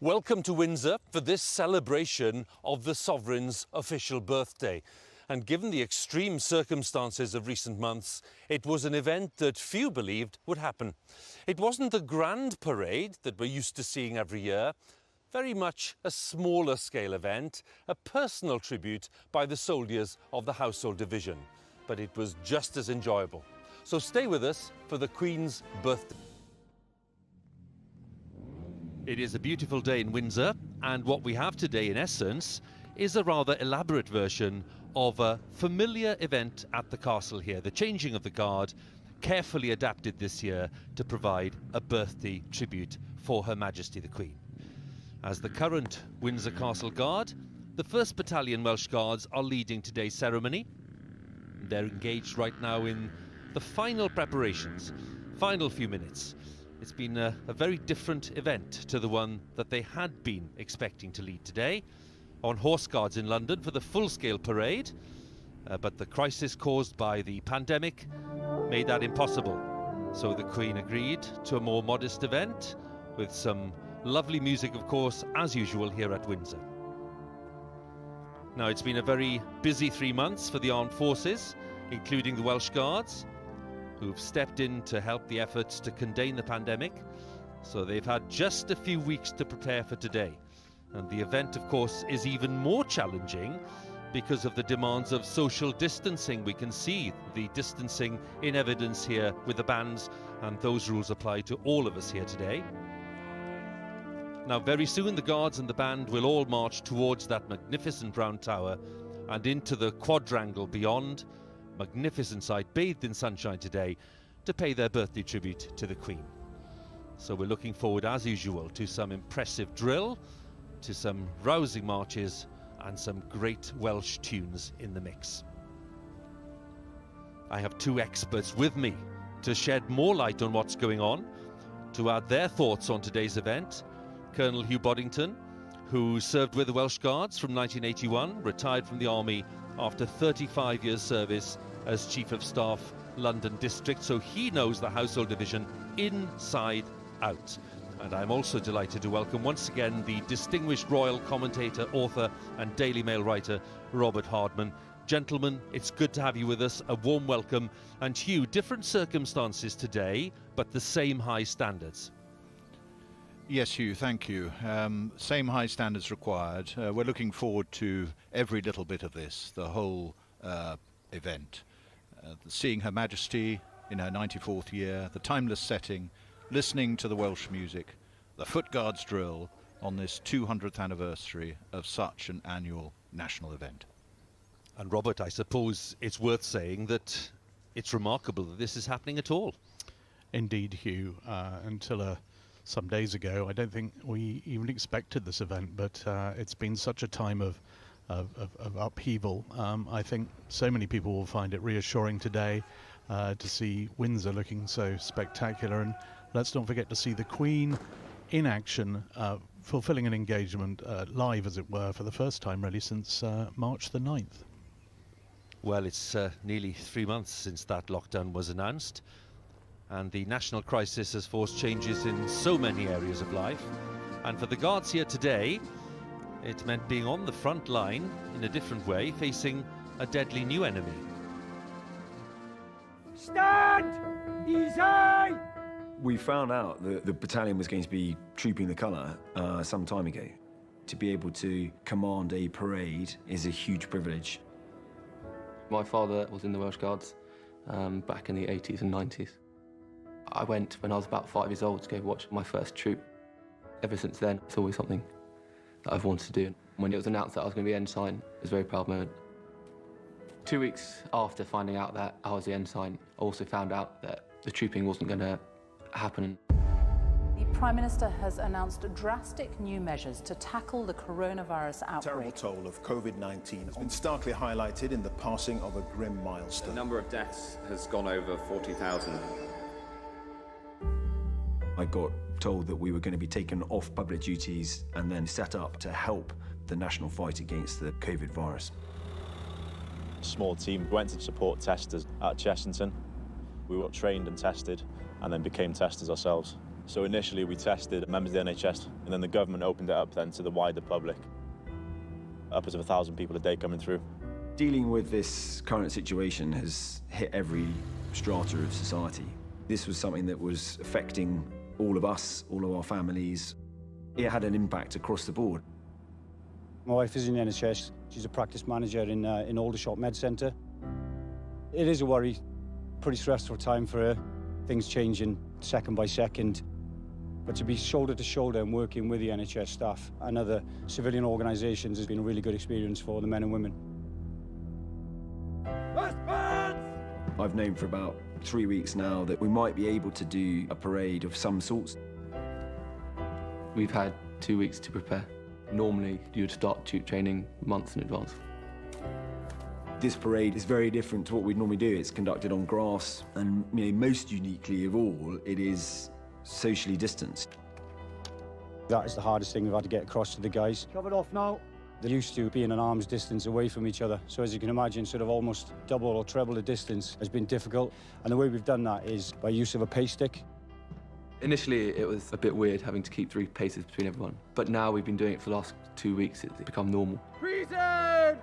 Welcome to Windsor for this celebration of the Sovereign's official birthday. And given the extreme circumstances of recent months, it was an event that few believed would happen. It wasn't the grand parade that we're used to seeing every year, very much a smaller scale event, a personal tribute by the soldiers of the Household Division. But it was just as enjoyable. So stay with us for the Queen's birthday. It is a beautiful day in Windsor, and what we have today, in essence, is a rather elaborate version of a familiar event at the castle here, the changing of the guard, carefully adapted this year to provide a birthday tribute for Her Majesty the Queen. As the current Windsor Castle Guard, the 1st Battalion Welsh Guards are leading today's ceremony. They're engaged right now in the final preparations, final few minutes. It's been a very different event to the one that they had been expecting to lead today, on Horse Guards in London for the full-scale parade, but the crisis caused by the pandemic made that impossible. So the Queen agreed to a more modest event with some lovely music, of course, as usual here at Windsor. Now, it's been a very busy 3 months for the armed forces, including the Welsh Guards, who've stepped in to help the efforts to contain the pandemic. So they've had just a few weeks to prepare for today. And the event, of course, is even more challenging because of the demands of social distancing. We can see the distancing in evidence here with the bands, and those rules apply to all of us here today. Now, very soon the Guards and the band will all march towards that magnificent round tower and into the quadrangle beyond. Magnificent sight, bathed in sunshine today, to pay their birthday tribute to the Queen. So we're looking forward, as usual, to some impressive drill, to some rousing marches, and some great Welsh tunes in the mix. I have 2 experts with me to shed more light on what's going on, to add their thoughts on today's event. Colonel Hugh Boddington, who served with the Welsh Guards from 1981, retired from the Army after 35 years service as Chief of Staff, London District, so he knows the Household Division inside out. And I'm also delighted to welcome once again the distinguished royal commentator, author and Daily Mail writer, Robert Hardman. Gentlemen, it's good to have you with us. A warm welcome. And Hugh, different circumstances today, but the same high standards. Yes, Hugh, thank you. Same high standards required. We're looking forward to every little bit of this, the whole event. Seeing Her Majesty in her 94th year, the timeless setting, listening to the Welsh music, the Foot Guards drill on this 200th anniversary of such an annual national event. And Robert, I suppose it's worth saying that it's remarkable that this is happening at all. Indeed, Hugh. Until some days ago, I don't think we even expected this event, but it's been such a time of upheaval. I think so many people will find it reassuring today to see Windsor looking so spectacular, and let's not forget to see the Queen in action, fulfilling an engagement live, as it were, for the first time really since March the 9th. Well, it's nearly 3 months since that lockdown was announced, and the national crisis has forced changes in so many areas of life. And for the Guards here today, it meant being on the front line in a different way, facing a deadly new enemy. Stand! Easy! We found out that the battalion was going to be trooping the colour some time ago. To be able to command a parade is a huge privilege. My father was in the Welsh Guards back in the 80s and 90s. I went when I was about 5 years old to go watch my first troop. Ever since then, it's always something that I've wanted to do. When it was announced that I was going to be ensign, it was a very proud moment. 2 weeks after finding out that I was the ensign, I also found out that the trooping wasn't going to happen. The Prime Minister has announced drastic new measures to tackle the coronavirus outbreak. The terrible toll of COVID-19 has been starkly highlighted in the passing of a grim milestone. The number of deaths has gone over 40,000. I got told that we were going to be taken off public duties and then set up to help the national fight against the COVID virus. A small team went to support testers at Chessington. We were trained and tested and then became testers ourselves. So initially we tested members of the NHS, and then the government opened it up then to the wider public. Upwards of 1,000 people a day coming through. Dealing with this current situation has hit every strata of society. This was something that was affecting all of us, all of our families. It had an impact across the board. My wife is in the NHS. She's a practice manager in Aldershot Med Centre. It is a worry, pretty stressful time for her. Things changing second by second. But to be shoulder to shoulder and working with the NHS staff and other civilian organisations has been a really good experience for the men and women. I've known for about 3 weeks now that we might be able to do a parade of some sorts. We've had 2 weeks to prepare. Normally, you'd start troop training months in advance. This parade is very different to what we'd normally do. It's conducted on grass, and most uniquely of all, it is socially distanced. That is the hardest thing we've had to get across to the guys. Covered off now. They're used to being an arm's distance away from each other. So as you can imagine, sort of almost double or treble the distance has been difficult. And the way we've done that is by use of a pace stick. Initially, it was a bit weird having to keep 3 paces between everyone. But now we've been doing it for the last 2 weeks. It's become normal. Present!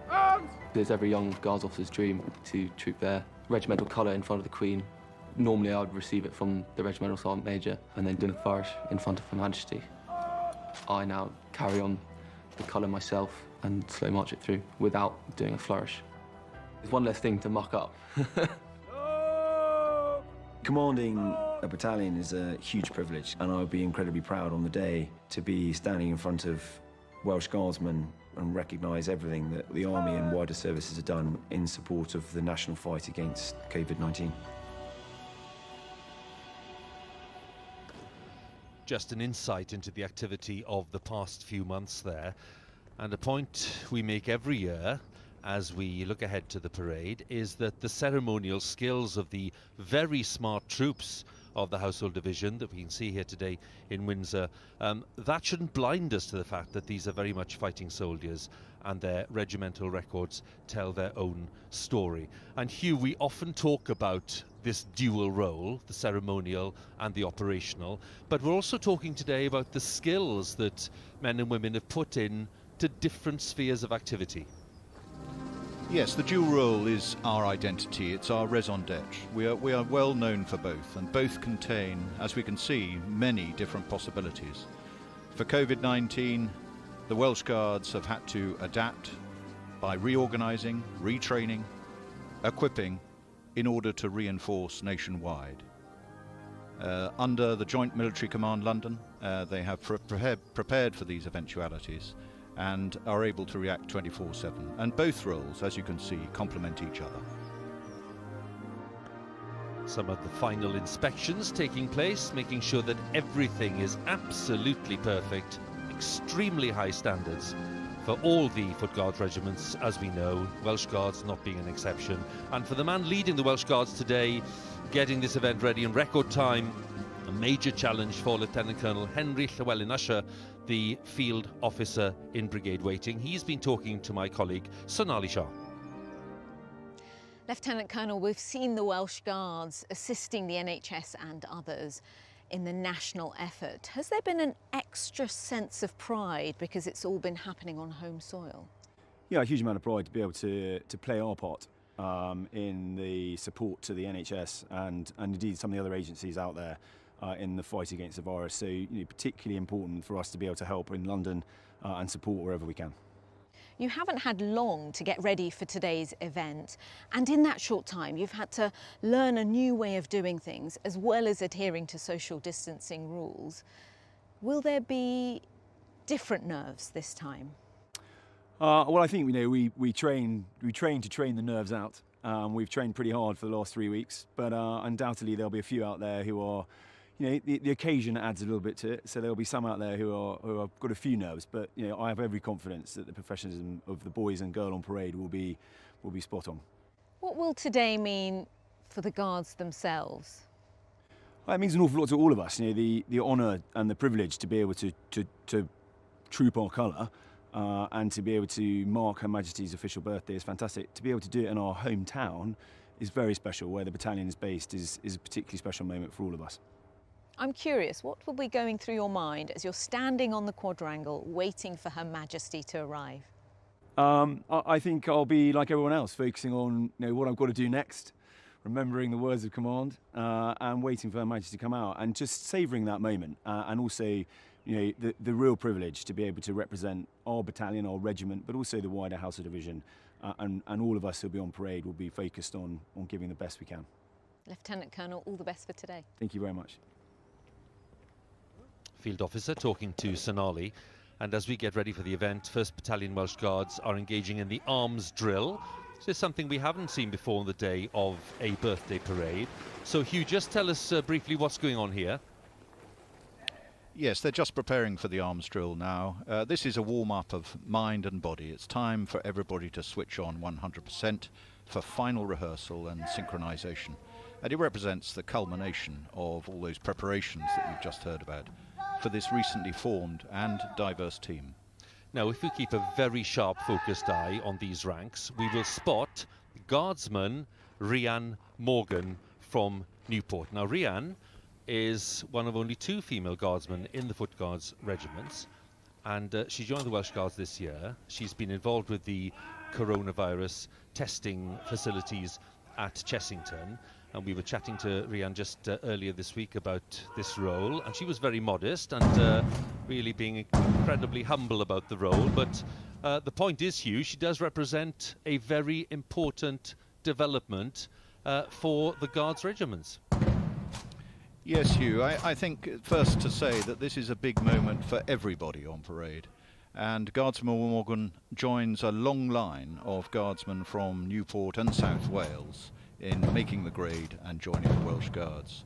Arms! It's every young Guards officer's dream to troop their regimental colour in front of the Queen. Normally, I would receive it from the Regimental Sergeant Major and then do the flourish in front of Her Majesty. I now carry on the colour myself and slow march it through without doing a flourish. It's one less thing to muck up. Commanding a battalion is a huge privilege, and I would be incredibly proud on the day to be standing in front of Welsh Guardsmen and recognise everything that the Army and wider services have done in support of the national fight against COVID-19. Just an insight into the activity of the past few months there, and a point we make every year as we look ahead to the parade is that the ceremonial skills of the very smart troops of the Household Division that we can see here today in Windsor, that shouldn't blind us to the fact that these are very much fighting soldiers and their regimental records tell their own story. And Hugh, we often talk about this dual role, the ceremonial and the operational, but we're also talking today about the skills that men and women have put in to different spheres of activity. Yes, the dual role is our identity, it's our raison d'etre. We are well known for both, and both contain, as we can see, many different possibilities. For COVID-19, the Welsh Guards have had to adapt by reorganising, retraining, equipping, in order to reinforce nationwide. Under the Joint Military Command London, they have prepared for these eventualities and are able to react 24/7. And both roles, as you can see, complement each other. Some of the final inspections taking place, making sure that everything is absolutely perfect, extremely high standards for all the Foot Guards regiments, as we know, Welsh Guards not being an exception. And for the man leading the Welsh Guards today, getting this event ready in record time, a major challenge for Lieutenant Colonel Henry Llewellyn Usher, the field officer in brigade waiting. He's been talking to my colleague Sonali Shah. Lieutenant Colonel, we've seen the Welsh Guards assisting the NHS and others in the national effort. Has there been an extra sense of pride because it's all been happening on home soil? Yeah, a huge amount of pride to be able to play our part in the support to the NHS and indeed some of the other agencies out there in the fight against the virus. So, particularly important for us to be able to help in London and support wherever we can. You haven't had long to get ready for today's event, and in that short time you've had to learn a new way of doing things as well as adhering to social distancing rules. Will there be different nerves this time? Well, I think we train to train the nerves out. We've trained pretty hard for the last 3 weeks, but undoubtedly there'll be a few out there who are, the occasion adds a little bit to it. So there'll be some out there who have got a few nerves, but I have every confidence that the professionalism of the boys and girl on parade will be spot on. What will today mean for the Guards themselves? Well, it means an awful lot to all of us. The honour and the privilege to be able to troop our colour. And to be able to mark Her Majesty's official birthday is fantastic. To be able to do it in our hometown is very special. Where the battalion is based is a particularly special moment for all of us. I'm curious, what will be going through your mind as you're standing on the quadrangle waiting for Her Majesty to arrive? I think I'll be like everyone else, focusing on what I've got to do next, remembering the words of command, and waiting for Her Majesty to come out, and just savouring that moment, and also the real privilege to be able to represent our battalion, our regiment, but also the wider Household Division, and all of us who'll be on parade will be focused on giving the best we can. Lieutenant Colonel, all the best for today. Thank you very much. Field officer talking to Sonali. And as we get ready for the event, 1st Battalion Welsh Guards are engaging in the arms drill. This is something we haven't seen before on the day of a birthday parade. So Hugh, just tell us briefly what's going on here. Yes, they're just preparing for the arms drill now. This is a warm-up of mind and body. It's time for everybody to switch on 100% for final rehearsal and synchronisation. And it represents the culmination of all those preparations that we've just heard about for this recently formed and diverse team. Now, if we keep a very sharp focused eye on these ranks, we will spot Guardsman Rhian Morgan from Newport. Now, Rhian is one of only 2 female guardsmen in the Foot Guards regiments, and she joined the Welsh Guards this year. She's been involved with the coronavirus testing facilities at Chessington, and we were chatting to Rhian just earlier this week about this role, and she was very modest and really being incredibly humble about the role. But the point is, Hugh, she does represent a very important development for the Guards regiments. Yes, Hugh, I think first to say that this is a big moment for everybody on parade. And Guardsman Morgan joins a long line of guardsmen from Newport and South Wales in making the grade and joining the Welsh Guards.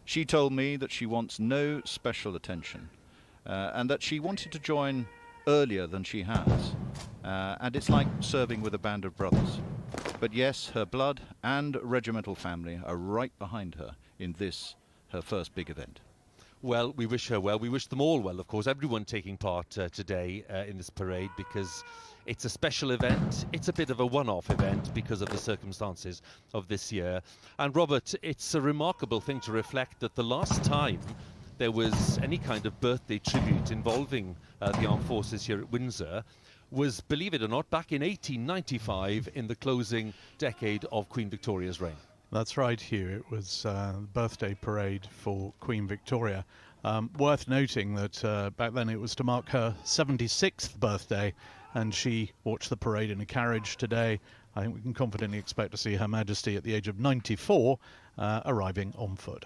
She told me that she wants no special attention and that she wanted to join earlier than she has. And it's like serving with a band of brothers. But yes, her blood and regimental family are right behind her in this, her first big event. Well, we wish her well. We wish them all well, of course, everyone taking part today in this parade, because it's a special event. It's a bit of a one-off event because of the circumstances of this year. And Robert, it's a remarkable thing to reflect that the last time there was any kind of birthday tribute involving the armed forces here at Windsor was, believe it or not, back in 1895 in the closing decade of Queen Victoria's reign. That's right, Hugh. It was the birthday parade for Queen Victoria. Worth noting that back then it was to mark her 76th birthday, and she watched the parade in a carriage. Today, I think we can confidently expect to see Her Majesty at the age of 94 arriving on foot.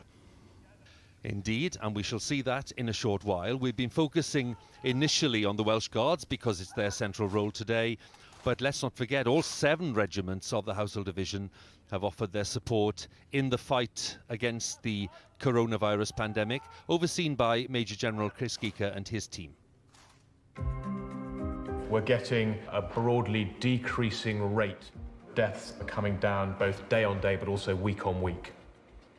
Indeed, and we shall see that in a short while. We've been focusing initially on the Welsh Guards because it's their central role today. But let's not forget, all 7 regiments of the Household Division have offered their support in the fight against the coronavirus pandemic, overseen by Major General Chris Geeker and his team. We're getting a broadly decreasing rate. Deaths are coming down both day on day, but also week on week.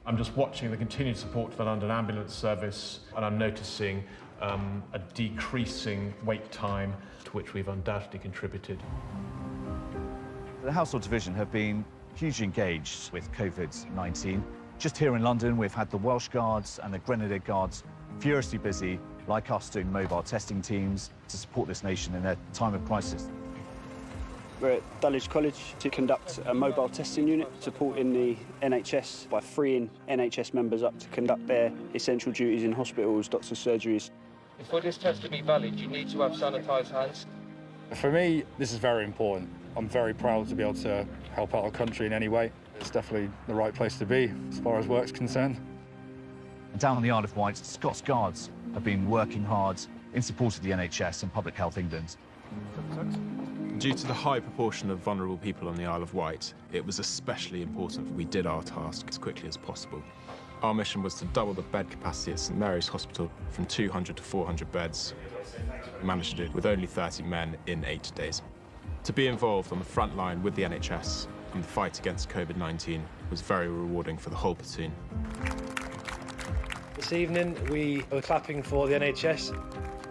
I'm just watching the continued support for the London Ambulance Service, and I'm noticing a decreasing wait time, to which we've undoubtedly contributed. The Household Division have been hugely engaged with COVID-19. Just here in London, we've had the Welsh Guards and the Grenadier Guards furiously busy, like us, doing mobile testing teams to support this nation in their time of crisis. We're at Dulwich College to conduct a mobile testing unit supporting the NHS by freeing NHS members up to conduct their essential duties in hospitals, doctors' surgeries. For this test to be valid, you need to have sanitised hands. For me, this is very important. I'm very proud to be able to help out our country in any way. It's definitely the right place to be as far as work's concerned. Down on the Isle of Wight, Scots Guards have been working hard in support of the NHS and Public Health England. Due to the high proportion of vulnerable people on the Isle of Wight, it was especially important that we did our task as quickly as possible. Our mission was to double the bed capacity at St Mary's Hospital from 200 to 400 beds. We managed to do it with only 30 men in 8 days. To be involved on the front line with the NHS in the fight against COVID-19 was very rewarding for the whole platoon. This evening we were clapping for the NHS.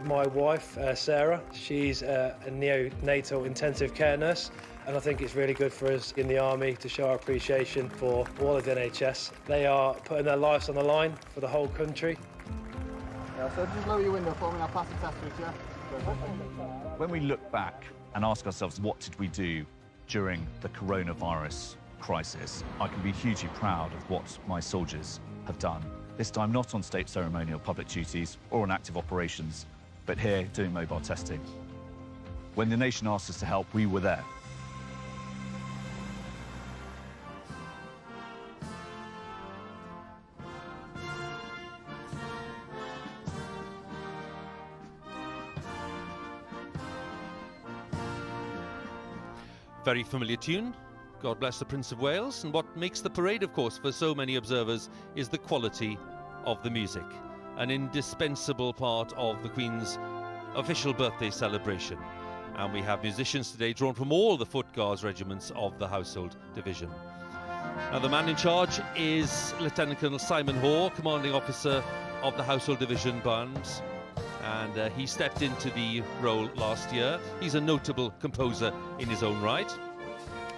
My wife, Sarah, she's a neonatal intensive care nurse, and I think it's really good for us in the Army to show our appreciation for all of the NHS. They are putting their lives on the line for the whole country. Yeah, so just lower your window for me and I'll pass the test switch, yeah? When we look back and ask ourselves what did we do during the coronavirus crisis, I can be hugely proud of what my soldiers have done. This time not on state ceremonial public duties or on active operations, but here doing mobile testing. When the nation asked us to help, we were there. Very familiar tune, God Bless the Prince of Wales, and what makes the parade, of course, for so many observers is the quality of the music, an indispensable part of the Queen's official birthday celebration. And we have musicians today drawn from all the Foot Guards regiments of the Household Division. Now, the man in charge is Lieutenant Colonel Simon Hoare, Commanding Officer of the Household Division Bands. And he stepped into the role last year. He's a notable composer in his own right.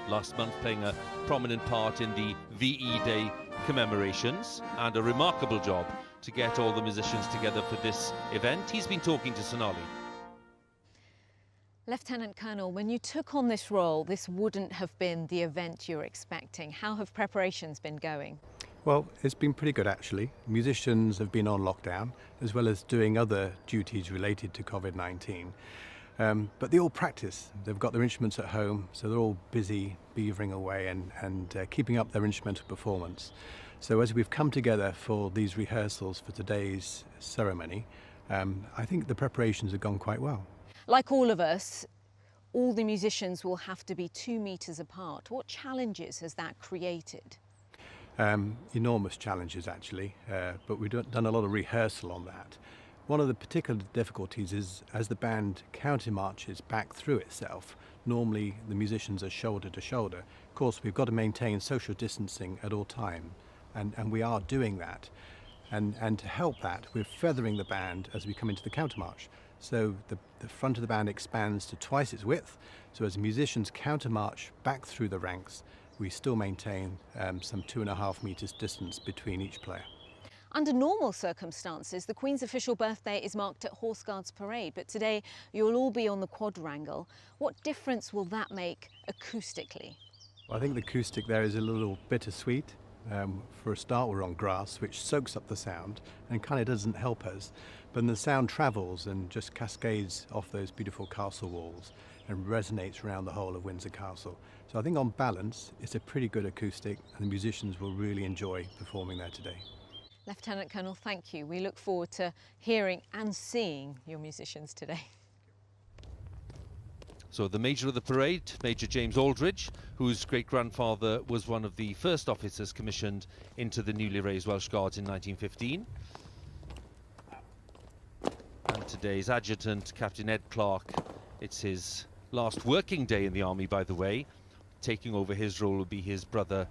Last month playing a prominent part in the VE Day commemorations, and a remarkable job to get all the musicians together for this event. He's been talking to Sonali. Lieutenant Colonel, when you took on this role, this wouldn't have been the event you were expecting. How have preparations been going? Well, it's been pretty good actually. Musicians have been on lockdown, as well as doing other duties related to COVID-19. But they all practice. They've got their instruments at home, so they're all busy beavering away and keeping up their instrumental performance. So as we've come together for these rehearsals for today's ceremony, I think the preparations have gone quite well. Like all of us, all the musicians will have to be 2 meters apart. What challenges has that created? Enormous challenges actually, but we've done a lot of rehearsal on that. One of the particular difficulties is as the band countermarches back through itself, normally the musicians are shoulder to shoulder. Of course, we've got to maintain social distancing at all time, and we are doing that. And to help that, we're feathering the band as we come into the countermarch. So the front of the band expands to twice its width, so as musicians countermarch back through the ranks, we still maintain some 2.5 meters distance between each player. Under normal circumstances, the Queen's official birthday is marked at Horse Guards Parade, but today you'll all be on the quadrangle. What difference will that make acoustically? Well, I think the acoustic there is a little bittersweet. For a start, we're on grass, which soaks up the sound and kind of doesn't help us. But then the sound travels and just cascades off those beautiful castle walls and resonates around the whole of Windsor Castle. So I think on balance, it's a pretty good acoustic, and the musicians will really enjoy performing there today. Lieutenant Colonel, thank you. We look forward to hearing and seeing your musicians today. So the Major of the parade, Major James Aldridge, whose great-grandfather was one of the first officers commissioned into the newly raised Welsh Guards in 1915. And today's adjutant, Captain Ed Clark, it's his last working day in the army, by the way. Taking over his role will be his brother,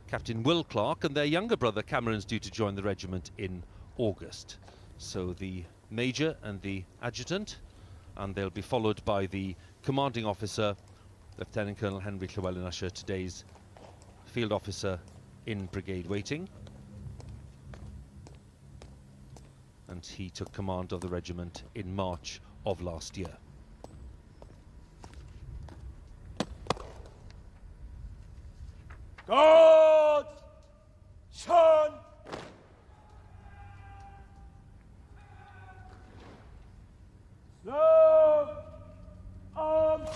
Captain Will Clark, and their younger brother, Cameron's due to join the regiment in August. So the Major and the adjutant, and they'll be followed by the commanding officer, Lieutenant Colonel Henry Llewellyn Usher, today's field officer in brigade waiting. And he took command of the regiment in March of last year. God! Son! Serve! Arms!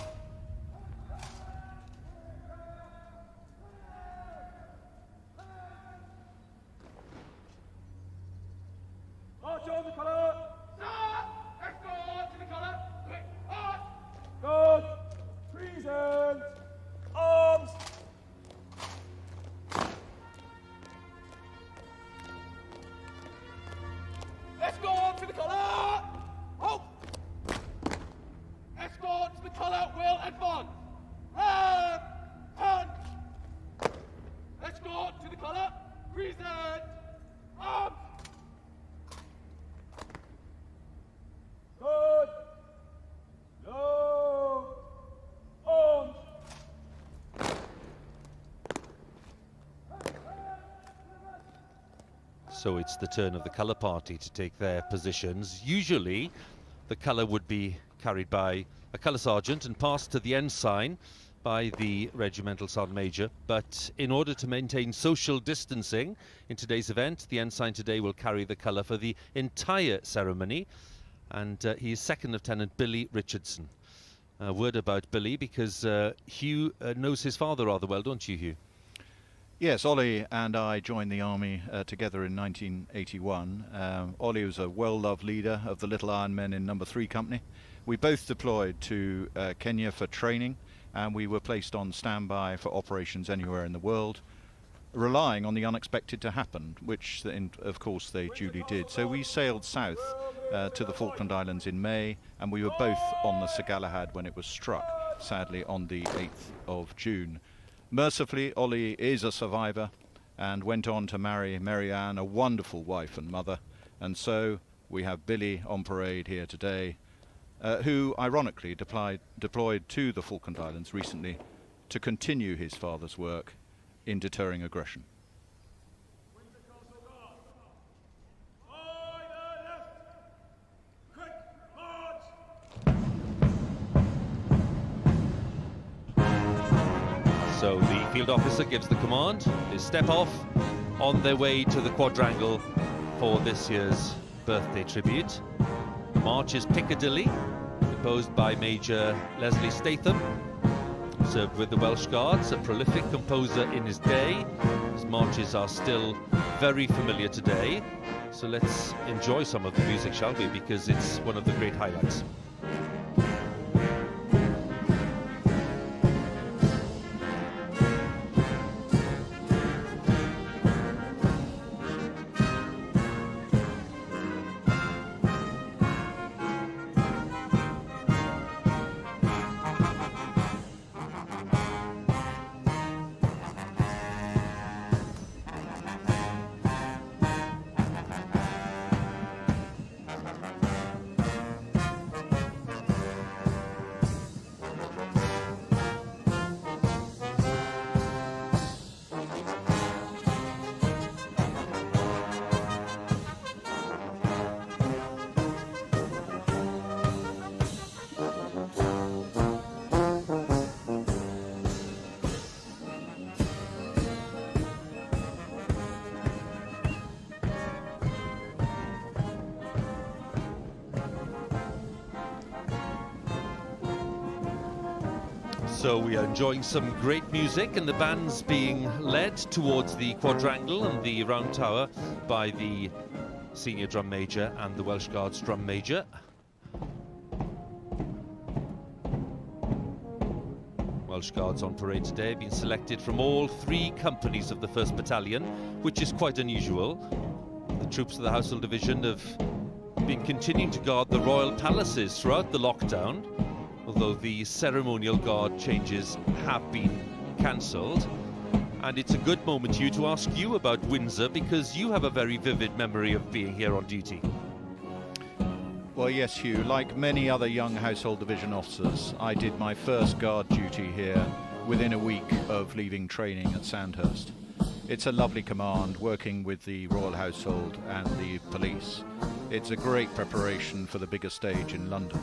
March on the colour! Sir! Escort to the colour! Quick, march! God! Treason! Arms! So it's the turn of the colour party to take their positions. Usually the colour would be carried by a colour sergeant and passed to the ensign by the regimental sergeant major, but in order to maintain social distancing in today's event, the ensign today will carry the colour for the entire ceremony, and he is Second Lieutenant Billy Richardson. A word about Billy, because Hugh knows his father rather well, don't you, Hugh? Yes, Ollie and I joined the army together in 1981. Ollie was a well-loved leader of the Little Iron Men in No. 3 Company. We both deployed to Kenya for training, and we were placed on standby for operations anywhere in the world, relying on the unexpected to happen, which of course they duly did. So we sailed south to the Falkland Islands in May, and we were both on the Sir Galahad when it was struck, sadly on the 8th of June. Mercifully, Ollie is a survivor and went on to marry Mary Ann, a wonderful wife and mother, and so we have Billy on parade here today, who ironically deployed to the Falkland Islands recently to continue his father's work in deterring aggression. So the field officer gives the command. They step off on their way to the quadrangle for this year's birthday tribute. March is Piccadilly, composed by Major Leslie Statham. Served with the Welsh Guards, a prolific composer in his day. His marches are still very familiar today. So let's enjoy some of the music, shall we? Because it's one of the great highlights. So we are enjoying some great music, and the band's being led towards the quadrangle and the round tower by the senior drum major and the Welsh Guards drum major. Welsh Guards on parade today have been selected from all 3 companies of the 1st Battalion, which is quite unusual. The troops of the Household Division have been continuing to guard the royal palaces throughout the lockdown, although the ceremonial guard changes have been cancelled. And it's a good moment, Hugh, to ask you about Windsor, because you have a very vivid memory of being here on duty. Well, yes, Hugh, like many other young Household Division officers, I did my first guard duty here within a week of leaving training at Sandhurst. It's a lovely command, working with the Royal Household and the police. It's a great preparation for the bigger stage in London.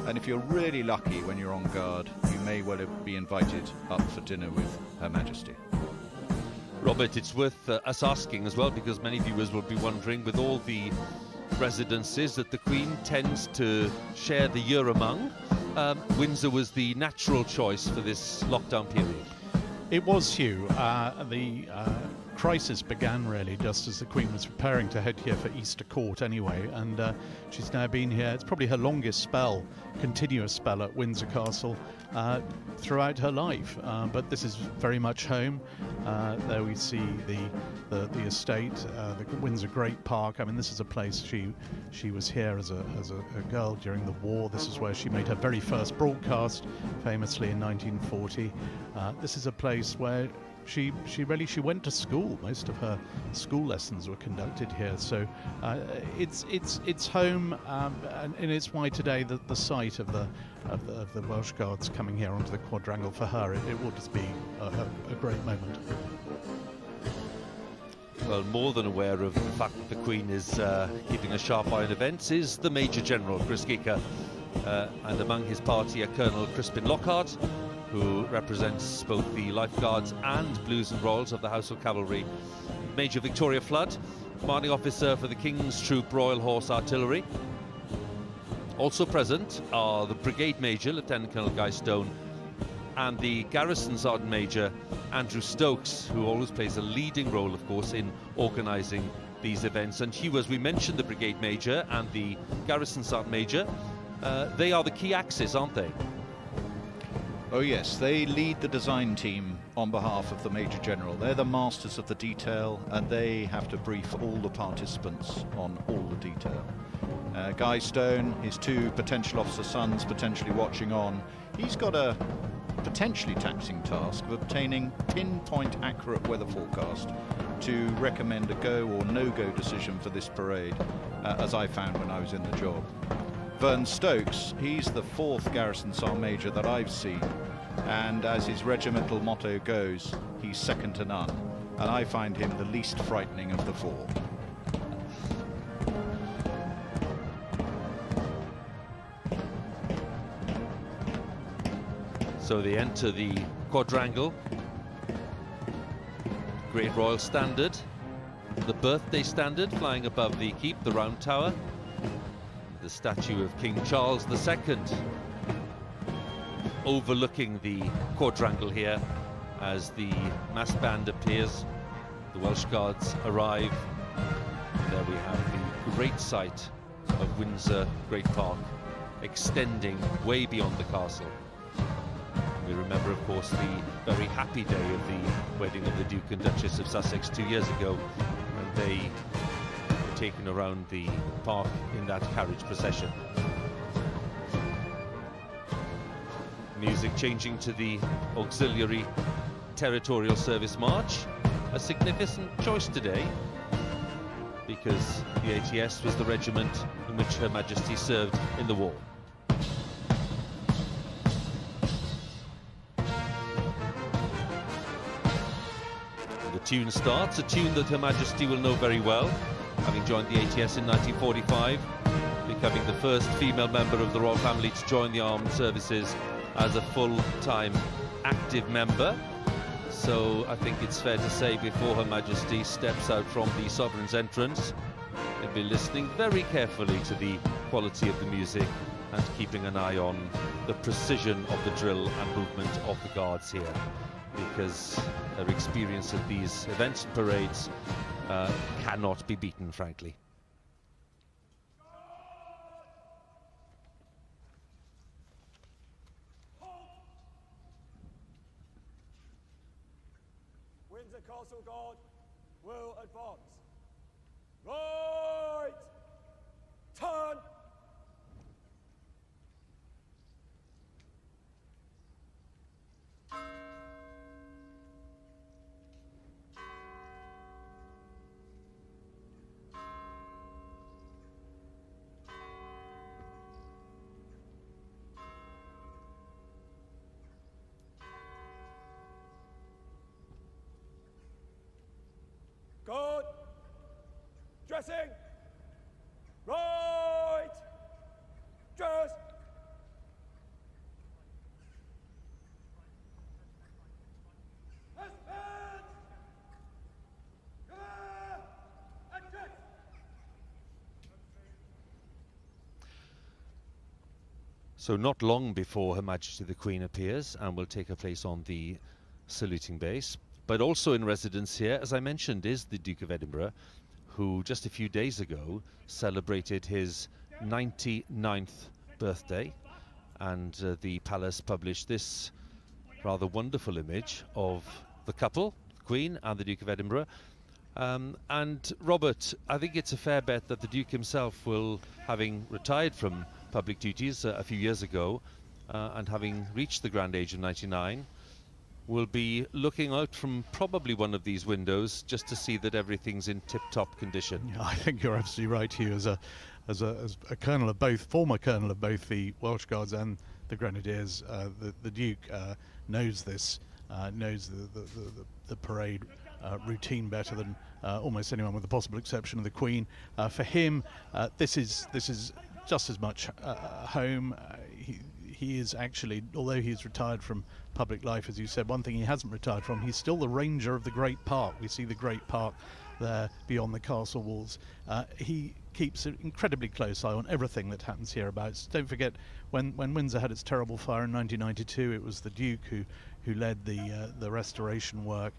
And if you're really lucky when you're on guard, you may well be invited up for dinner with Her Majesty. Robert, it's worth us asking as well, because many viewers will be wondering, with all the residences that the Queen tends to share the year among, Windsor was the natural choice for this lockdown period. It was, Hugh. The crisis began really just as the Queen was preparing to head here for Easter Court anyway, and she's now been here. It's probably her longest continuous spell at Windsor Castle throughout her life, but this is very much home. There we see the estate, the Windsor Great Park. I mean, this is a place she was here as a girl during the war. This is where she made her very first broadcast, famously in 1940. This is a place where she went to school. Most of her school lessons were conducted here, so it's home, and it's why today the sight of the Welsh Guards coming here onto the quadrangle for her, it will just be a great moment. well, more than aware of the fact that the Queen is keeping a sharp eye on events is the Major General, Chris Gicker. And among his party are Colonel Crispin Lockhart, who represents both the Lifeguards and Blues and Royals of the Household Cavalry, Major Victoria Flood, commanding officer for the King's Troop Royal Horse Artillery. Also present are the Brigade Major, Lieutenant Colonel Guy Stone, and the Garrison Sergeant Major, Andrew Stokes, who always plays a leading role, of course, in organising these events. And Hugh, as we mentioned, the Brigade Major and the Garrison Sergeant Major, they are the key axis, aren't they? Oh yes, they lead the design team on behalf of the Major General. They're the masters of the detail, and they have to brief all the participants on all the detail. Guy Stone, his two potential officer sons potentially watching on, he's got a potentially taxing task of obtaining pinpoint accurate weather forecast to recommend a go or no-go decision for this parade, as I found when I was in the job. Vern Stokes, he's the 4th Garrison Sergeant Major that I've seen, and as his regimental motto goes, he's second to none, and I find him the least frightening of the 4. So they enter the quadrangle, Great Royal Standard, the Birthday Standard flying above the keep, the Round Tower, the statue of King Charles II overlooking the quadrangle here as the mass band appears. The Welsh Guards arrive. There we have the great sight of Windsor Great Park extending way beyond the castle. We remember, of course, the very happy day of the wedding of the Duke and Duchess of Sussex 2 years ago, when they were taken around the park in that carriage procession. Music changing to the Auxiliary Territorial Service March, a significant choice today, because the ATS was the regiment in which Her Majesty served in the war. Tune starts, a tune that Her Majesty will know very well, having joined the ATS in 1945, becoming the first female member of the royal family to join the armed services as a full-time active member. So I think it's fair to say, before Her Majesty steps out from the Sovereign's entrance, they'll be listening very carefully to the quality of the music and keeping an eye on the precision of the drill and movement of the guards here, because their experience at these events and parades cannot be beaten, frankly. Windsor Castle Guard will advance. Right! Turn! Good. Dressing. Right. Dress. So not long before Her Majesty the Queen appears and will take her place on the saluting base. But also in residence here, as I mentioned, is the Duke of Edinburgh, who just a few days ago celebrated his 99th birthday. And the palace published this rather wonderful image of the couple, the Queen and the Duke of Edinburgh. And Robert, I think it's a fair bet that the Duke himself will, having retired from public duties a few years ago and having reached the grand age of 99, will be looking out from probably one of these windows just to see that everything's in tip-top condition. Yeah, I think you're absolutely right, Hugh. As a colonel of both, former colonel of both the Welsh Guards and the Grenadiers, the Duke knows this, knows the parade routine better than almost anyone, with the possible exception of the Queen. For him, this is just as much home. He is actually, although he's retired from public life, as you said, one thing he hasn't retired from, he's still the ranger of the Great Park. We see the Great Park there beyond the castle walls. He keeps an incredibly close eye on everything that happens hereabouts. Don't forget, when Windsor had its terrible fire in 1992, it was the Duke who led the restoration work.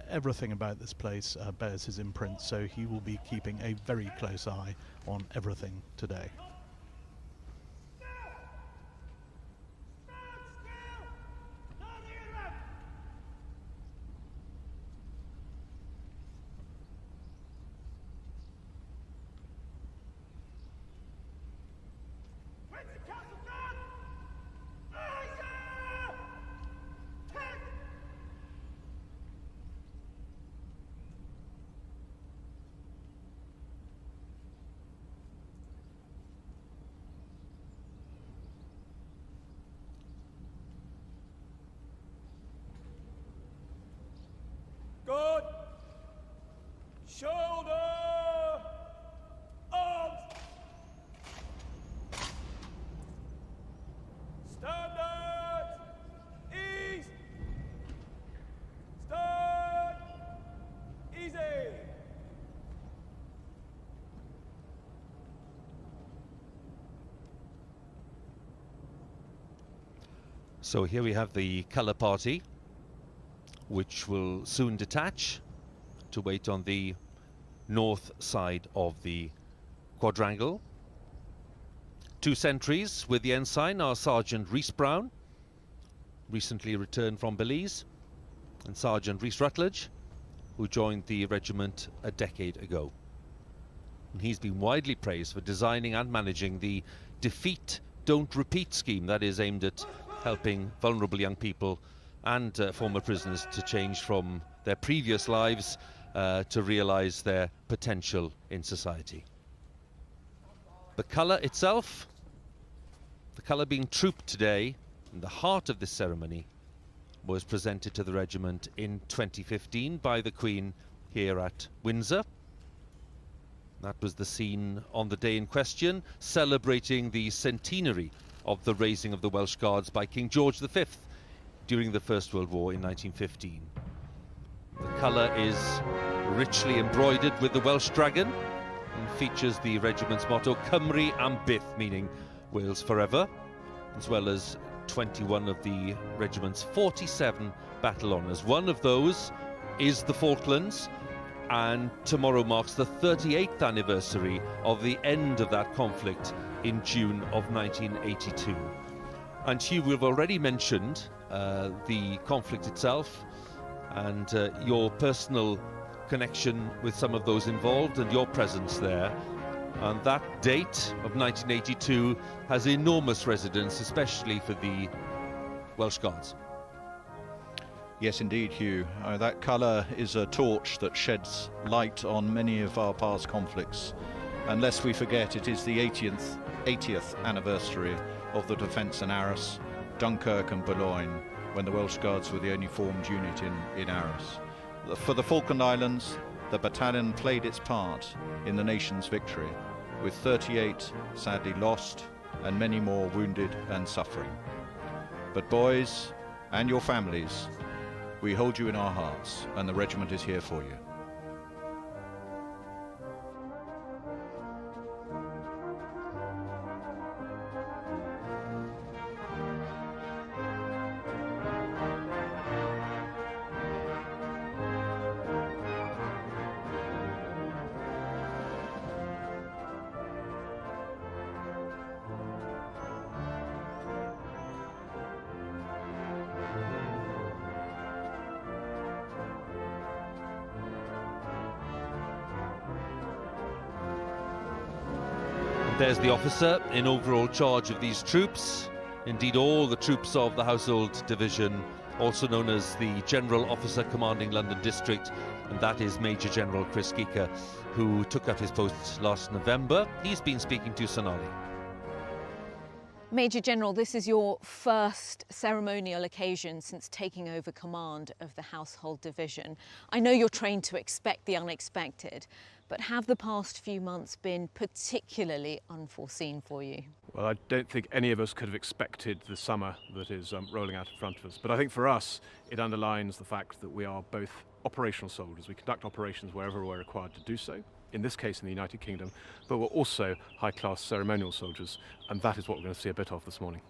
Everything about this place bears his imprint, so he will be keeping a very close eye on everything today. Good. Shoulder. Arms. Standard. Ease. Stand. Easy. So here we have the colour party, which will soon detach to wait on the north side of the quadrangle. Two sentries with the ensign are Sergeant Rhys Brown, recently returned from Belize, and Sergeant Rhys Rutledge, who joined the regiment a decade ago. And he's been widely praised for designing and managing the Defeat, Don't Repeat scheme that is aimed at helping vulnerable young people and former prisoners to change from their previous lives to realise their potential in society. The colour itself, the colour being trooped today in the heart of this ceremony, was presented to the regiment in 2015 by the Queen here at Windsor. That was the scene on the day in question, celebrating the centenary of the raising of the Welsh Guards by King George V during the First World War in 1915. The colour is richly embroidered with the Welsh dragon and features the regiment's motto, Cymru am byth, meaning Wales forever, as well as 21 of the regiment's 47 battle honours. One of those is the Falklands, and tomorrow marks the 38th anniversary of the end of that conflict in June of 1982. And Hugh, we've already mentioned the conflict itself and your personal connection with some of those involved and your presence there. And that date of 1982 has enormous resonance, especially for the Welsh Guards. Yes, indeed, Hugh. That colour is a torch that sheds light on many of our past conflicts. And lest we forget, it is the 80th anniversary of the defence in Arras, Dunkirk and Boulogne, when the Welsh Guards were the only formed unit in Arras. For the Falkland Islands, the battalion played its part in the nation's victory, with 38 sadly lost and many more wounded and suffering. But boys, and your families, we hold you in our hearts, and the regiment is here for you. There's the officer in overall charge of these troops, indeed all the troops of the Household Division, also known as the General Officer Commanding London District, and that is Major General Chris Geeker, who took up his post last November. He's been speaking to Sonali. Major General, this is your first ceremonial occasion since taking over command of the Household Division. I know you're trained to expect the unexpected, but have the past few months been particularly unforeseen for you? Well, I don't think any of us could have expected the summer that is rolling out in front of us. But I think for us, it underlines the fact that we are both operational soldiers. We conduct operations wherever we're required to do so, in this case in the United Kingdom, but we're also high-class ceremonial soldiers, and that is what we're going to see a bit of this morning.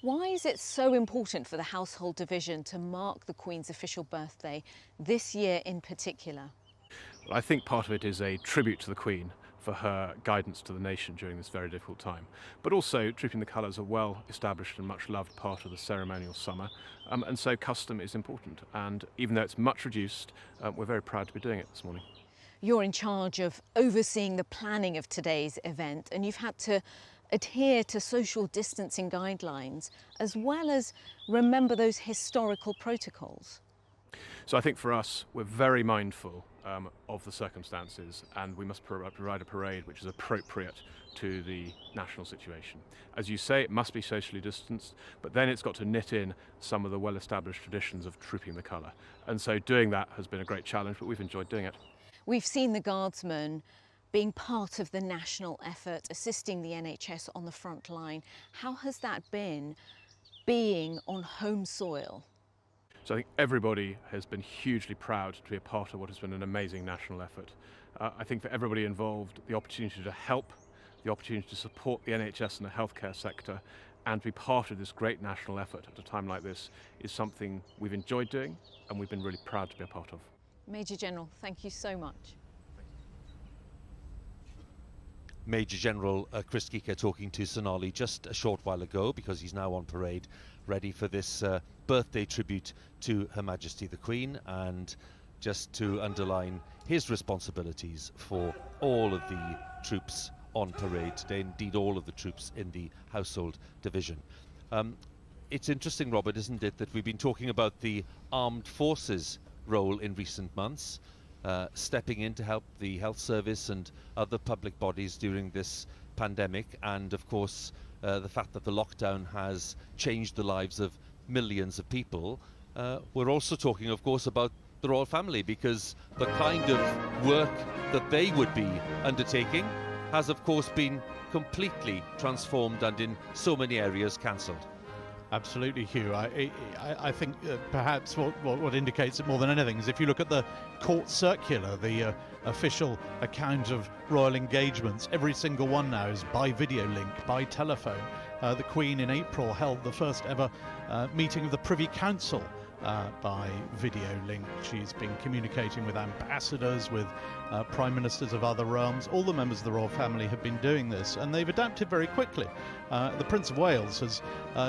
Why is it so important for the Household Division to mark the Queen's official birthday this year in particular? Well, I think part of it is a tribute to the Queen for her guidance to the nation during this very difficult time. But also, trooping the colours are well established and much loved part of the ceremonial summer, and so custom is important. And even though it's much reduced, we're very proud to be doing it this morning. You're in charge of overseeing the planning of today's event, and you've had to adhere to social distancing guidelines as well as remember those historical protocols. So I think for us, we're very mindful of the circumstances, and we must provide a parade which is appropriate to the national situation. As you say, it must be socially distanced, but then it's got to knit in some of the well-established traditions of trooping the colour. And so doing that has been a great challenge, but we've enjoyed doing it. We've seen the Guardsmen being part of the national effort, assisting the NHS on the front line. How has that been, being on home soil? So I think everybody has been hugely proud to be a part of what has been an amazing national effort. I think for everybody involved, the opportunity to help, the opportunity to support the NHS and the healthcare sector, and to be part of this great national effort at a time like this is something we've enjoyed doing and we've been really proud to be a part of. Major General, thank you so much. Major General Chris Geeker talking to Sonali just a short while ago, because he's now on parade ready for this birthday tribute to Her Majesty the Queen, and just to underline his responsibilities for all of the troops on parade today, indeed all of the troops in the Household Division. It's interesting, Robert, isn't it, that we've been talking about the armed forces role in recent months, stepping in to help the health service and other public bodies during this pandemic, and of course the fact that the lockdown has changed the lives of millions of people. We're also talking, of course, about the royal family, because the kind of work that they would be undertaking has of course been completely transformed and in so many areas cancelled. Absolutely, Hugh. I think perhaps what indicates it more than anything is if you look at the court circular, the official account of royal engagements, every single one now is by video link, by telephone. The Queen in April held the first ever meeting of the Privy Council by video link. She's been communicating with ambassadors, with prime ministers of other realms. All the members of the royal family have been doing this, and they've adapted very quickly. The Prince of Wales has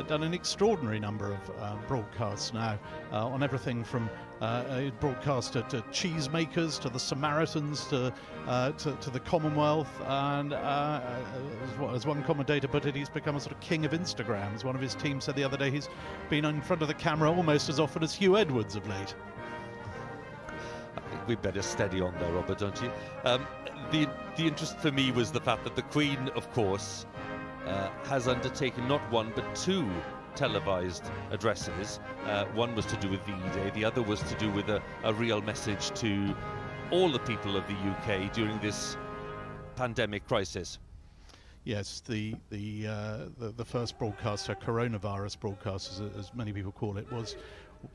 done an extraordinary number of broadcasts now on everything from broadcaster to cheesemakers, to the Samaritans, to the Commonwealth, and as one commentator put it, he's become a sort of king of Instagram. As one of his team said the other day, he's been in front of the camera almost as often as Hugh Edwards of late. I think we'd better steady on there, Robert, don't you? The interest for me was the fact that the Queen, of course, has undertaken not one but two televised addresses. One was to do with VE Day, the other was to do with a real message to all the people of the UK during this pandemic crisis. Yes, the first broadcast, her coronavirus broadcast, as many people call it,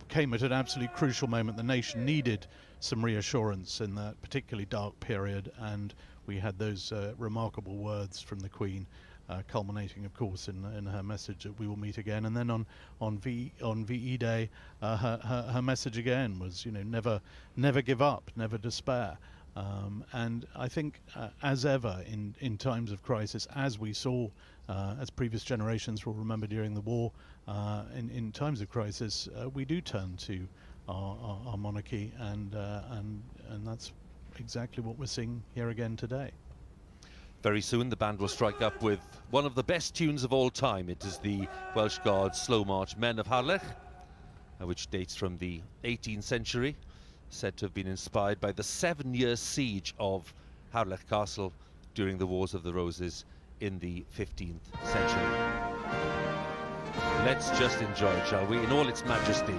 came at an absolutely crucial moment. The nation needed some reassurance in that particularly dark period, and we had those remarkable words from the Queen, culminating, of course, in her message that we will meet again. And then on VE Day, her message again was, never give up, never despair. And I think, as ever in times of crisis, as we saw, as previous generations will remember during the war, in times of crisis, we do turn to our monarchy, and that's exactly what we're seeing here again today. Very soon the band will strike up with one of the best tunes of all time. It is the Welsh Guards' slow march Men of Harlech, which dates from the 18th century, said to have been inspired by the 7-year siege of Harlech Castle during the Wars of the Roses in the 15th century. Let's just enjoy it, shall we, in all its majesty.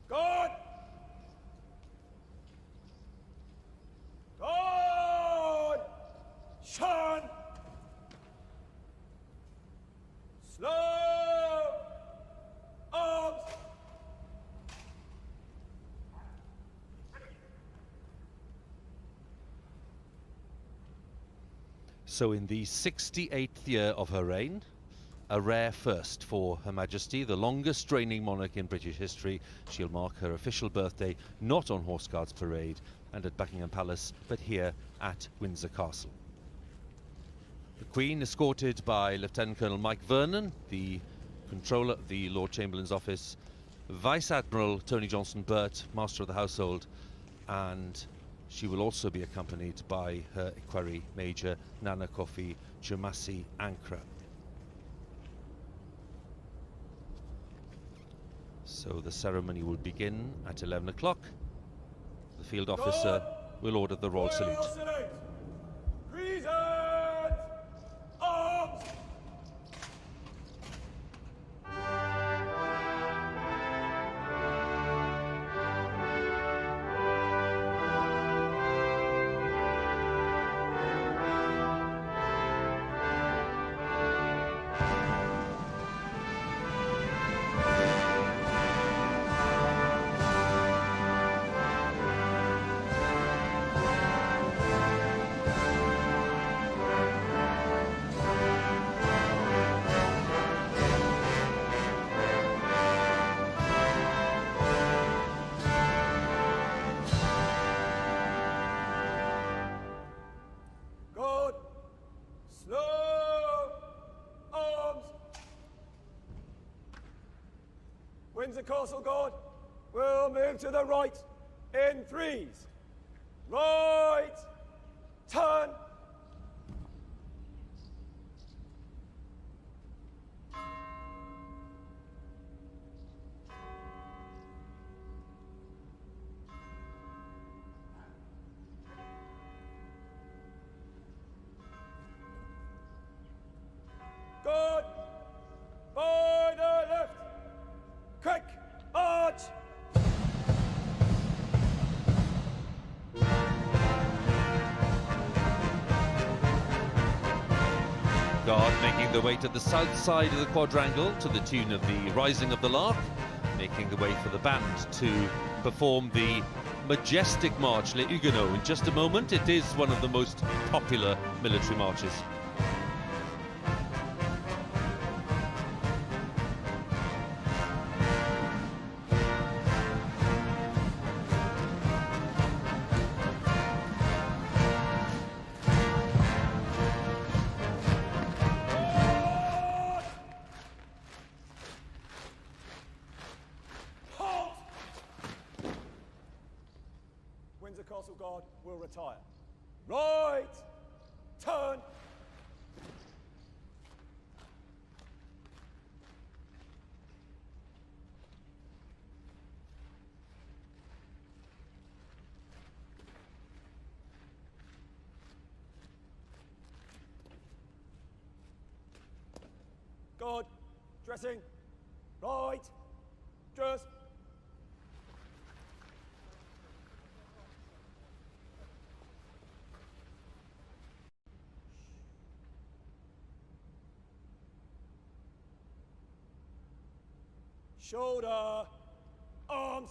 God! God! Shun! Slow! Arms! So in the 68th year of her reign, a rare first for Her Majesty, the longest reigning monarch in British history. She'll mark her official birthday not on Horse Guards Parade and at Buckingham Palace, but here at Windsor Castle. The Queen, escorted by Lieutenant Colonel Mike Vernon, the Controller of the Lord Chamberlain's office, Vice Admiral Tony Johnson-Burt, Master of the Household, and she will also be accompanied by her equerry Major Nana Kofi Chumasi Ankra. So the ceremony will begin at 11 o'clock. The field officer will order the royal salute. Present! Arms! Windsor Castle Guard will move to the right in threes. Right, turn. Good. By the left. Quick, march! Guard making their way to the south side of the quadrangle to the tune of the Rising of the Lark, making the way for the band to perform the majestic march Les Huguenots. In just a moment, it is one of the most popular military marches. Windsor Castle Guard will retire. Right, turn. Good. Dressing. Right. Dress. Shoulder. Arms.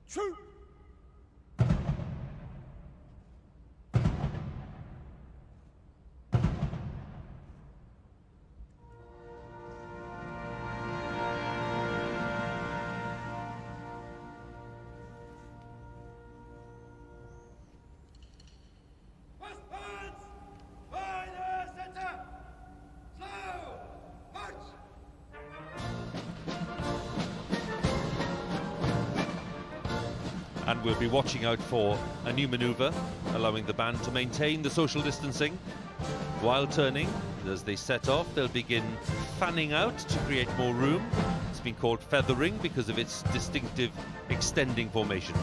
Shoot. And we'll be watching out for a new manoeuvre, allowing the band to maintain the social distancing. While turning, as they set off, they'll begin fanning out to create more room. It's been called feathering because of its distinctive extending formation.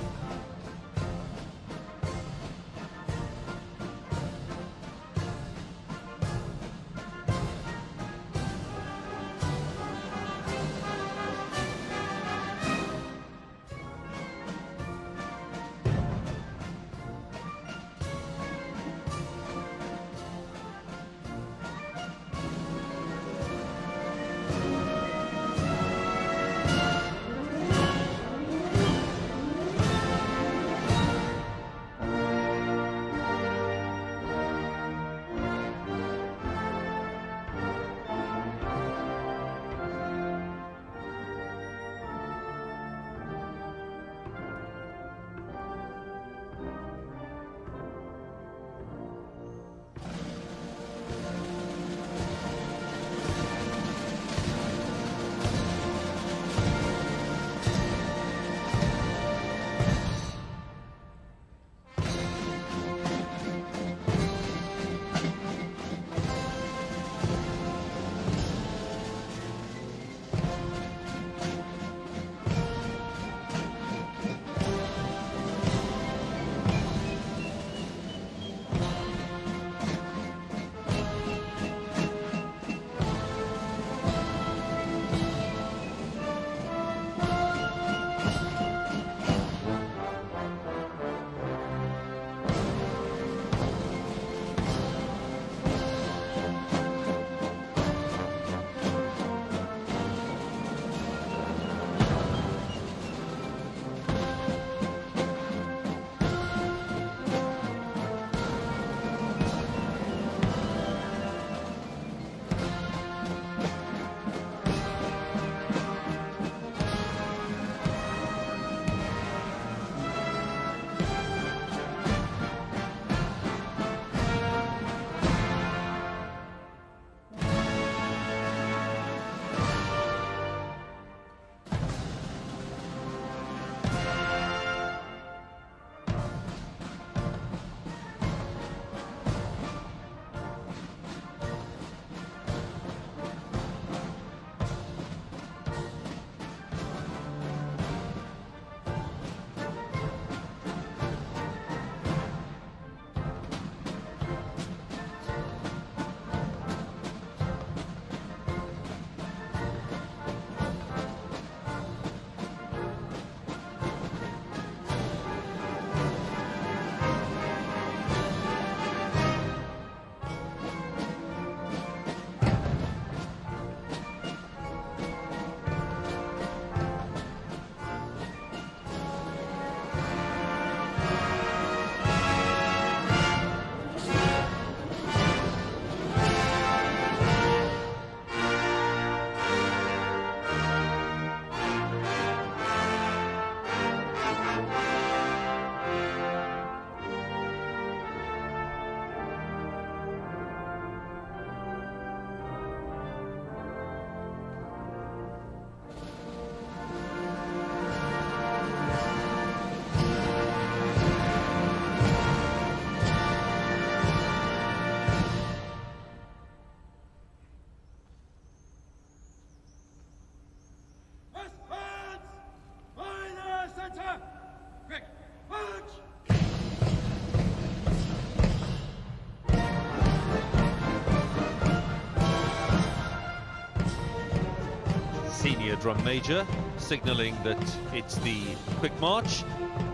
drum major, signalling that it's the quick march.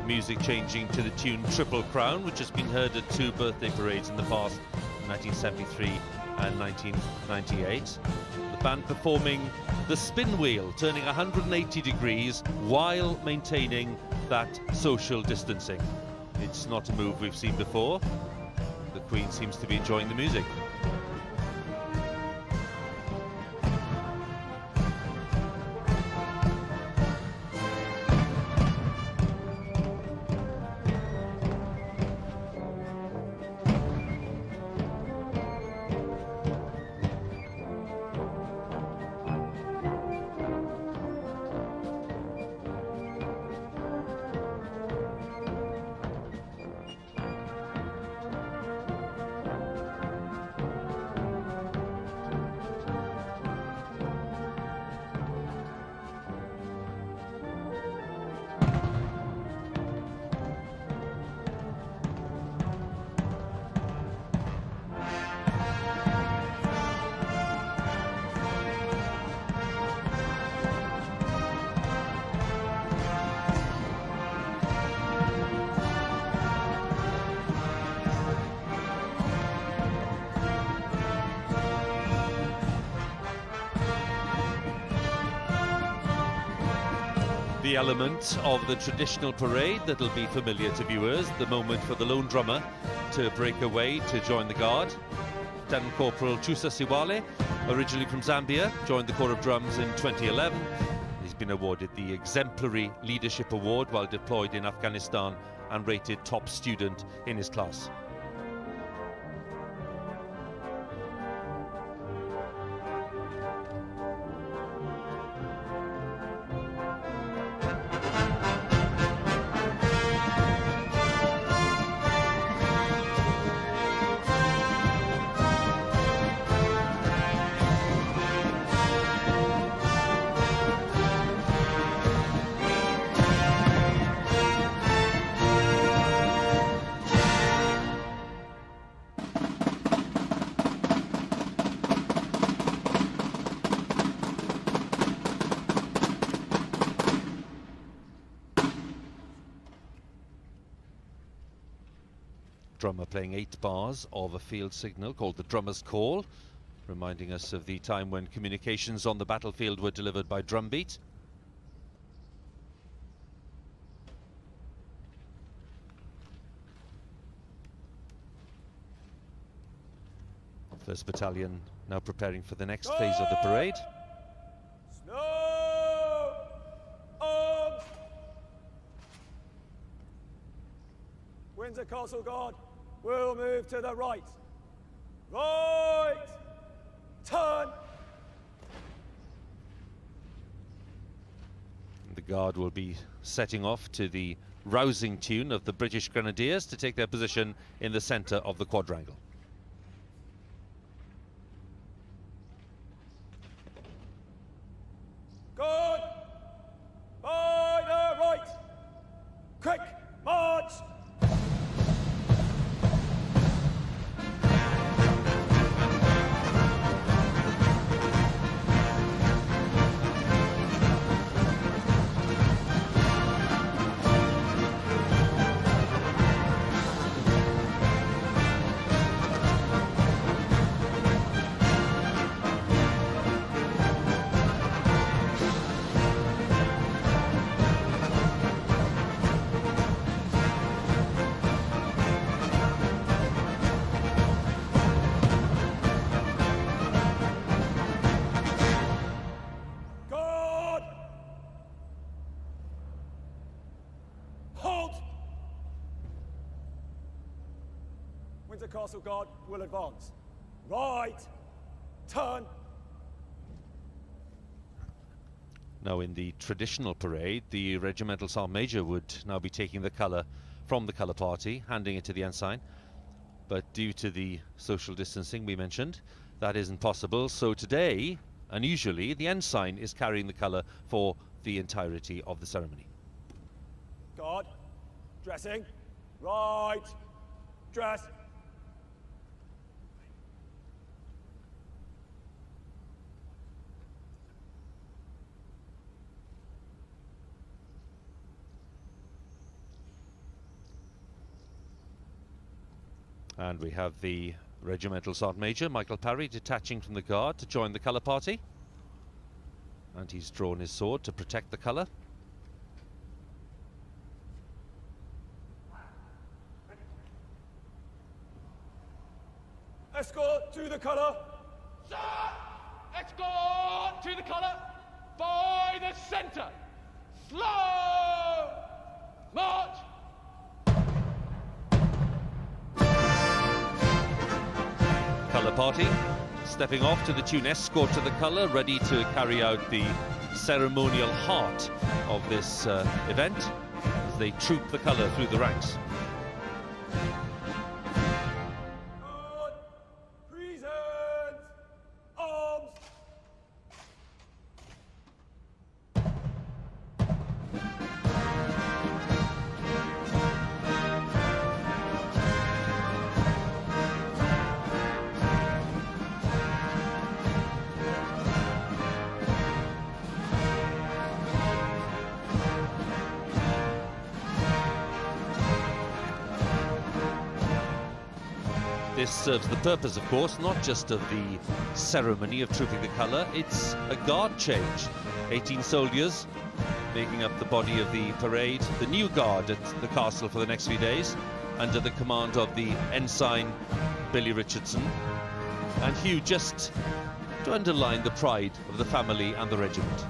Music changing to the tune Triple Crown, which has been heard at 2 birthday parades in the past, 1973 and 1998. The band performing the spin wheel, turning 180 degrees while maintaining that social distancing. It's not a move we've seen before. The Queen seems to be enjoying the music. The element of the traditional parade that'll be familiar to viewers, the moment for the lone drummer to break away to join the guard. Lieutenant Corporal Chusa Siwale, originally from Zambia, joined the Corps of Drums in 2011. He's been awarded the Exemplary Leadership Award while deployed in Afghanistan and rated top student in his class. Drummer playing 8 bars of a field signal called the drummer's call, reminding us of the time when communications on the battlefield were delivered by drumbeat. First Battalion now preparing for the next phase of the parade. Snow! Arms! Windsor Castle Guard will move to the right. Right! Turn! The Guard will be setting off to the rousing tune of the British Grenadiers to take their position in the centre of the quadrangle. Guard! By the right! Quick march! Windsor Castle Guard will advance. Right! Turn! Now in the traditional parade, the Regimental Sergeant Major would now be taking the colour from the colour party, handing it to the ensign. But due to the social distancing we mentioned, that isn't possible. So today, unusually, the ensign is carrying the colour for the entirety of the ceremony. Guard, dressing. Right! Dress! And we have the Regimental Sergeant Major, Michael Parry, detaching from the guard to join the colour party. And he's drawn his sword to protect the colour. Escort to the colour. Sir! Escort to the colour by the centre. Slow march. Colour party stepping off to the tune Escort to the Colour, ready to carry out the ceremonial heart of this event as they troop the colour through the ranks. Present. Arms. This serves the purpose, of course, not just of the ceremony of trooping the colour, it's a guard change. 18 soldiers making up the body of the parade, the new guard at the castle for the next few days, under the command of the ensign Billy Richardson. And Hugh, just to underline the pride of the family and the regiment.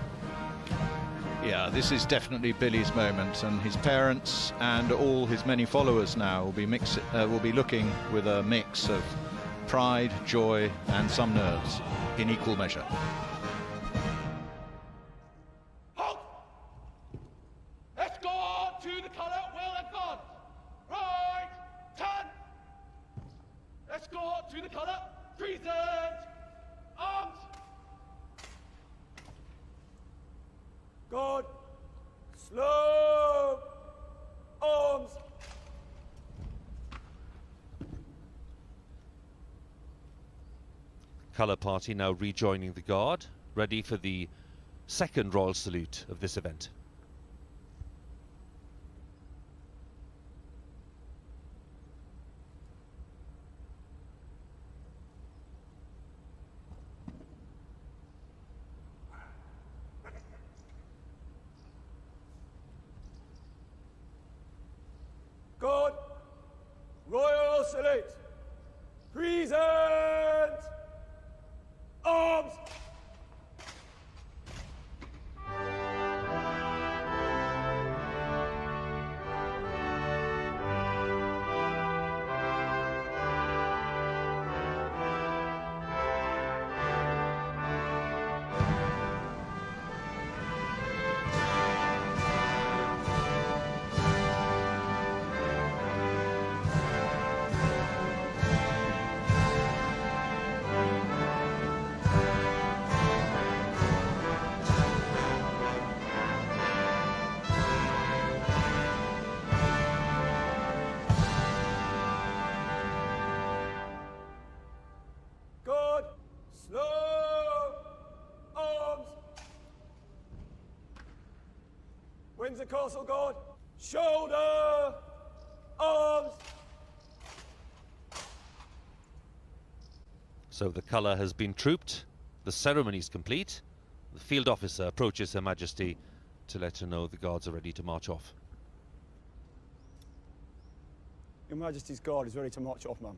Yeah, this is definitely Billy's moment, and his parents and all his many followers now will be looking with a mix of pride, joy, and some nerves in equal measure. Halt! Escort to the colour will advance. Right, turn. Escort to the colour. Present. Arms. Guard. Slow. Arms. Colour party now rejoining the guard, ready for the second royal salute of this event. Guard. Royal salute. Present. Arms. Guard. Slow. Arms. Windsor Castle Guard. Shoulder. Arms. So the colour has been trooped, the ceremony is complete. The field officer approaches Her Majesty to let her know the guards are ready to march off. Your Majesty's Guard is ready to march off, ma'am.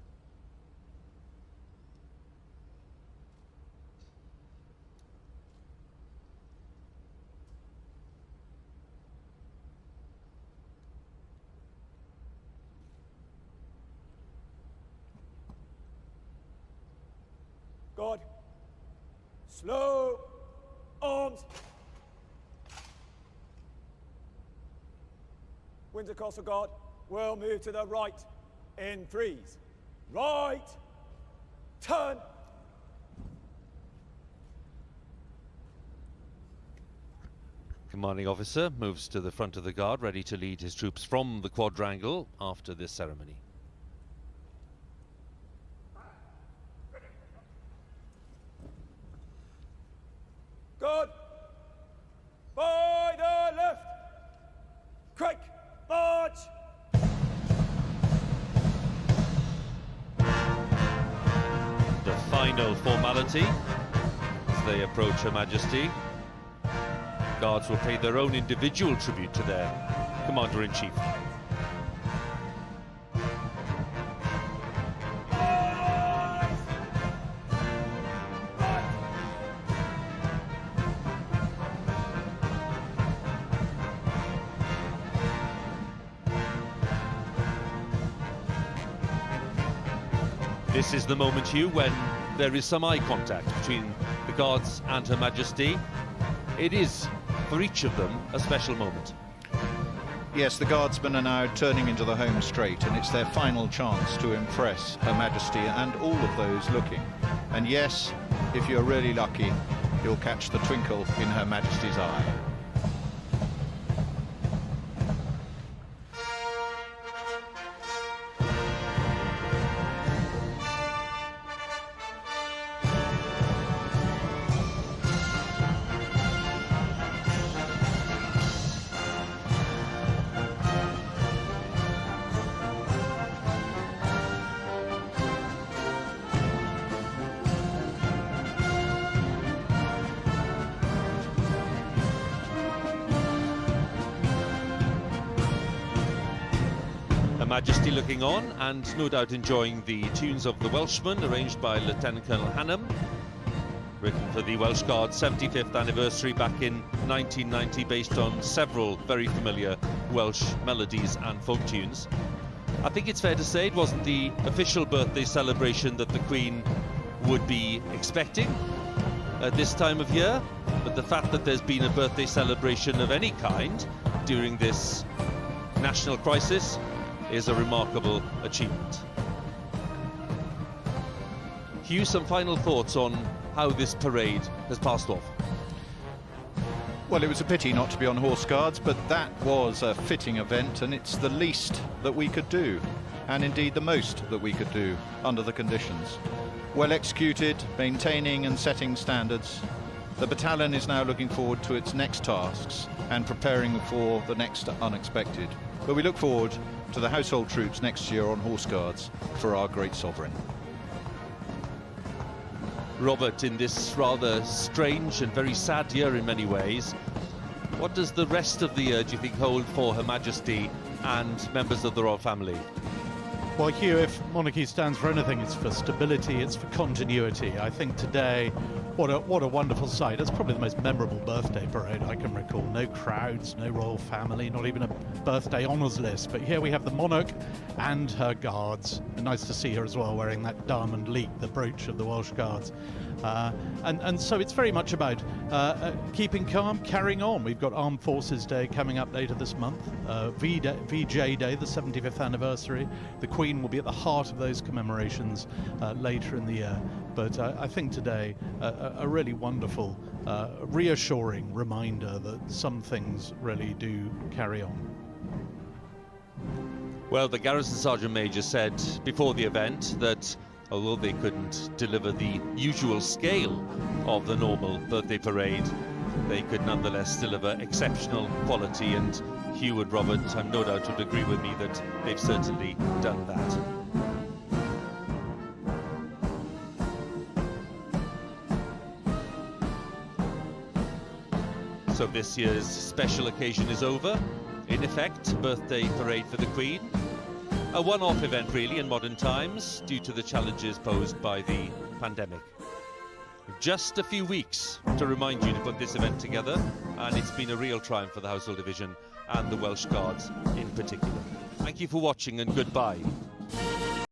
Guard. Slow. Arms. Windsor Castle Guard will move to the right in threes. Right. Turn. Commanding officer moves to the front of the guard, ready to lead his troops from the quadrangle after this ceremony. Guard. By the left. Quick. March. final formality as they approach Her Majesty. Guards will pay their own individual tribute to their Commander-in-Chief. This is the moment, Hugh, when there is some eye contact between the Guards and Her Majesty. It is, for each of them, a special moment. Yes, the Guardsmen are now turning into the home straight, and it's their final chance to impress Her Majesty and all of those looking. And yes, if you're really lucky, you'll catch the twinkle in Her Majesty's eye. Her Majesty looking on and no doubt enjoying the tunes of the Welshman, arranged by Lieutenant Colonel Hannam, written for the Welsh Guards' 75th anniversary back in 1990, based on several very familiar Welsh melodies and folk tunes. I think it's fair to say it wasn't the official birthday celebration that the Queen would be expecting at this time of year, but the fact that there's been a birthday celebration of any kind during this national crisis is a remarkable achievement. Hugh, some final thoughts on how this parade has passed off? Well, it was a pity not to be on Horse Guards, but that was a fitting event, and it's the least that we could do, and indeed the most that we could do under the conditions. Well executed, maintaining and setting standards. The battalion is now looking forward to its next tasks and preparing for the next unexpected. But we look forward to the household troops next year on Horse Guards for our great sovereign. Robert, in this rather strange and very sad year in many ways, what does the rest of the year, do you think, hold for Her Majesty and members of the royal family? Well, Hugh, if monarchy stands for anything, it's for stability, it's for continuity. I think today, what a wonderful sight. It's probably the most memorable birthday parade I can recall. No crowds, no royal family, not even a birthday honours list. But here we have the monarch and her guards. Nice to see her as well, wearing that diamond leek, the brooch of the Welsh Guards. And so it's very much about keeping calm, carrying on. We've got Armed Forces Day coming up later this month, VJ Day, the 75th anniversary. The Queen will be at the heart of those commemorations later in the year. But I think today a really wonderful, reassuring reminder that some things really do carry on. Well, the Garrison Sergeant Major said before the event that although they couldn't deliver the usual scale of the normal birthday parade, they could nonetheless deliver exceptional quality, and Hugh and Robert, I'm no doubt, would agree with me that they've certainly done that. So this year's special occasion is over. In effect, birthday parade for the Queen. A one-off event really in modern times due to the challenges posed by the pandemic. Just a few weeks to remind you to put this event together, and it's been a real triumph for the Household Division and the Welsh Guards in particular. Thank you for watching and goodbye.